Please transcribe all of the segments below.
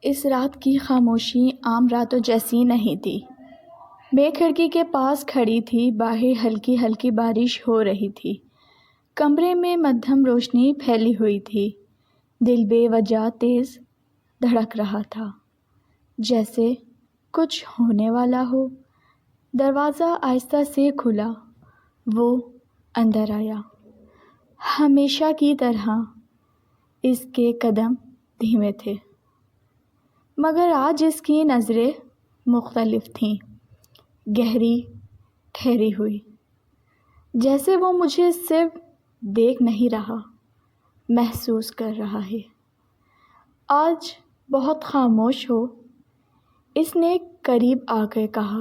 اس رات کی خاموشی عام راتوں جیسی نہیں تھی۔ میں کھڑکی کے پاس کھڑی تھی، باہر ہلکی ہلکی بارش ہو رہی تھی۔ کمرے میں مدھم روشنی پھیلی ہوئی تھی۔ دل بے وجہ تیز دھڑک رہا تھا، جیسے کچھ ہونے والا ہو۔ دروازہ آہستہ سے کھلا، وہ اندر آیا۔ ہمیشہ کی طرح اس کے قدم دھیمے تھے، مگر آج اس کی نظریں مختلف تھیں، گہری، ٹھہری ہوئی، جیسے وہ مجھے صرف دیکھ نہیں رہا، محسوس کر رہا ہے۔ آج بہت خاموش ہو، اس نے قریب آ کر کہا۔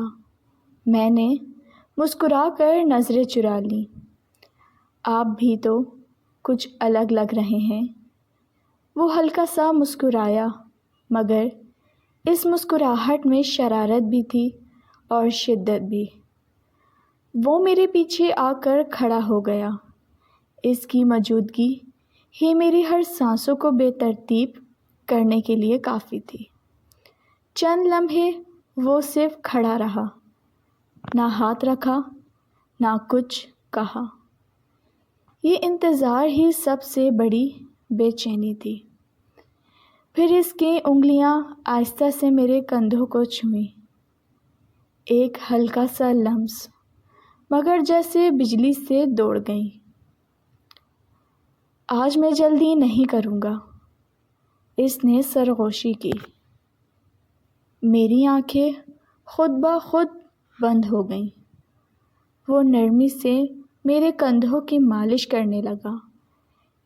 میں نے مسکرا کر نظریں چرا لیں۔ آپ بھی تو کچھ الگ لگ رہے ہیں۔ وہ ہلکا سا مسکرایا، مگر اس مسکراہٹ میں شرارت بھی تھی اور شدت بھی۔ وہ میرے پیچھے آ کر کھڑا ہو گیا۔ اس کی موجودگی ہی میری ہر سانسوں کو بے ترتیب کرنے کے لیے کافی تھی۔ چند لمحے وہ صرف کھڑا رہا، نہ ہاتھ رکھا، نہ کچھ کہا۔ یہ انتظار ہی سب سے بڑی بے چینی تھی۔ پھر اس کی انگلیاں آہستہ سے میرے کندھوں کو چھوئیں۔ ایک ہلکا سا لمس، مگر جیسے بجلی سے دوڑ گئی۔ آج میں جلدی نہیں کروں گا، اس نے سرگوشی کی۔ میری آنکھیں خود بخود بند ہو گئیں۔ وہ نرمی سے میرے کندھوں کی مالش کرنے لگا۔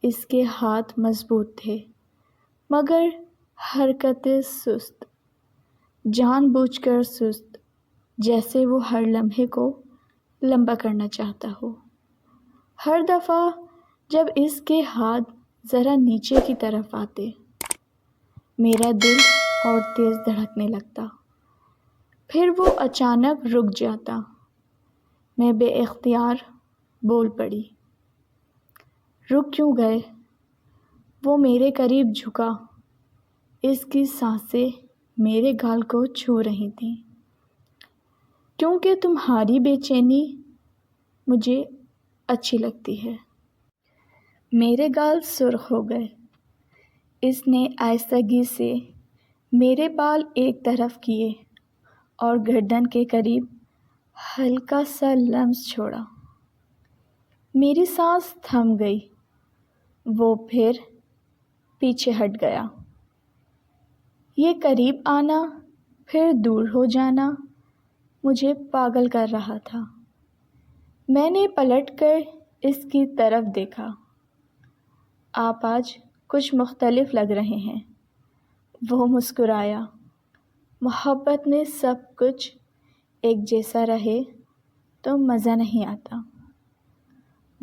اس کے ہاتھ مضبوط تھے، مگر حرکتیں سست، جان بوجھ کر سست، جیسے وہ ہر لمحے کو لمبا کرنا چاہتا ہو۔ ہر دفعہ جب اس کے ہاتھ ذرا نیچے کی طرف آتے، میرا دل اور تیز دھڑکنے لگتا، پھر وہ اچانک رک جاتا۔ میں بے اختیار بول پڑی، رک کیوں گئے؟ وہ میرے قریب جھکا، اس کی سانسیں میرے گال کو چھو رہی تھیں۔ کیونکہ تمہاری بے چینی مجھے اچھی لگتی ہے۔ میرے گال سرخ ہو گئے۔ اس نے آہستگی سے میرے بال ایک طرف کیے اور گردن کے قریب ہلکا سا لمس چھوڑا۔ میری سانس تھم گئی۔ وہ پھر پیچھے ہٹ گیا۔ یہ قریب آنا پھر دور ہو جانا مجھے پاگل کر رہا تھا۔ میں نے پلٹ کر اس کی طرف دیکھا۔ آپ آج کچھ مختلف لگ رہے ہیں۔ وہ مسکرایا۔ محبت میں سب کچھ ایک جیسا رہے تو مزہ نہیں آتا۔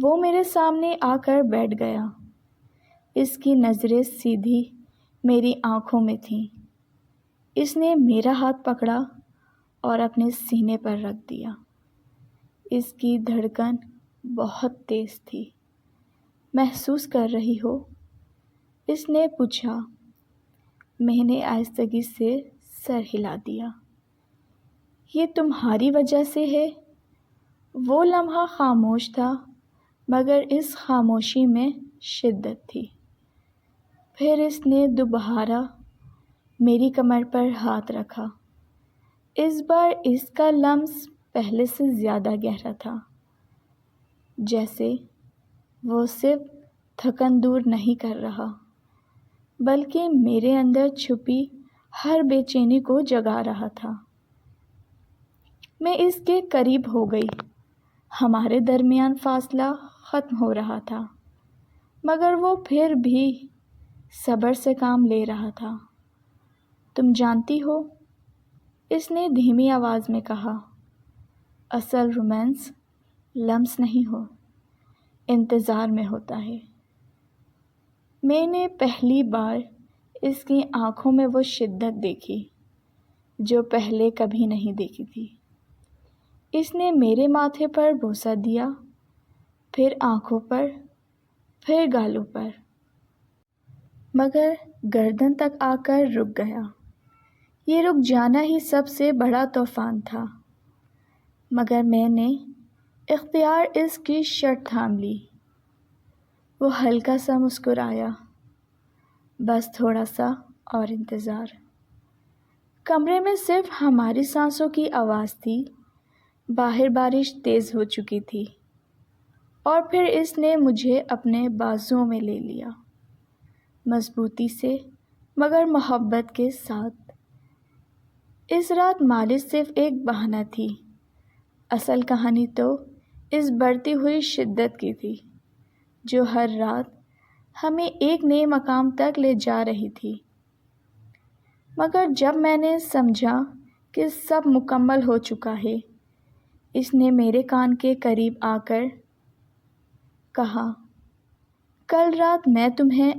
وہ میرے سامنے آ کر بیٹھ گیا۔ اس کی نظریں سیدھی میری آنکھوں میں تھیں۔ اس نے میرا ہاتھ پکڑا اور اپنے سینے پر رکھ دیا۔ اس کی دھڑکن بہت تیز تھی۔ محسوس کر رہی ہو؟ اس نے پوچھا۔ میں نے آہستگی سے سر ہلا دیا۔ یہ تمہاری وجہ سے ہے؟ وہ لمحہ خاموش تھا، مگر اس خاموشی میں شدت تھی۔ پھر اس نے دوبارہ میری کمر پر ہاتھ رکھا۔ اس بار اس کا لمس پہلے سے زیادہ گہرا تھا، جیسے وہ صرف تھکن دور نہیں کر رہا، بلکہ میرے اندر چھپی ہر بے چینی کو جگا رہا تھا۔ میں اس کے قریب ہو گئی۔ ہمارے درمیان فاصلہ ختم ہو رہا تھا، مگر وہ پھر بھی صبر سے کام لے رہا تھا۔ تم جانتی ہو، اس نے دھیمی آواز میں کہا، اصل رومانس لمس نہیں ہو، انتظار میں ہوتا ہے۔ میں نے پہلی بار اس کی آنکھوں میں وہ شدت دیکھی جو پہلے کبھی نہیں دیکھی تھی۔ اس نے میرے ماتھے پر بوسہ دیا، پھر آنکھوں پر، پھر گالوں پر، مگر گردن تک آ کر رک گیا۔ یہ رک جانا ہی سب سے بڑا طوفان تھا، مگر میں نے اختیار اس کی شرط تھام لی۔ وہ ہلکا سا مسکرایا، بس تھوڑا سا اور انتظار۔ کمرے میں صرف ہماری سانسوں کی آواز تھی، باہر بارش تیز ہو چکی تھی، اور پھر اس نے مجھے اپنے بازوؤں میں لے لیا، مضبوطی سے مگر محبت کے ساتھ۔ اس رات مالش صرف ایک بہانہ تھی، اصل کہانی تو اس بڑھتی ہوئی شدت کی تھی جو ہر رات ہمیں ایک نئے مقام تک لے جا رہی تھی۔ مگر جب میں نے سمجھا کہ سب مکمل ہو چکا ہے، اس نے میرے کان کے قریب آ کر کہا، کل رات میں تمہیں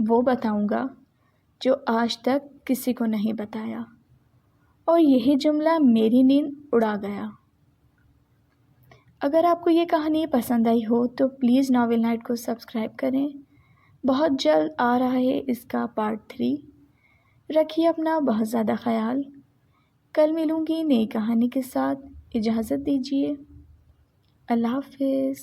وہ بتاؤں گا جو آج تک کسی کو نہیں بتایا، اور یہی جملہ میری نیند اڑا گیا۔ اگر آپ کو یہ کہانی پسند آئی ہو تو پلیز ناول نائٹ کو سبسکرائب کریں، بہت جلد آ رہا ہے اس کا پارٹ 3۔ رکھیے اپنا بہت زیادہ خیال، کل ملوں گی نئی کہانی کے ساتھ، اجازت دیجیے، اللہ حافظ۔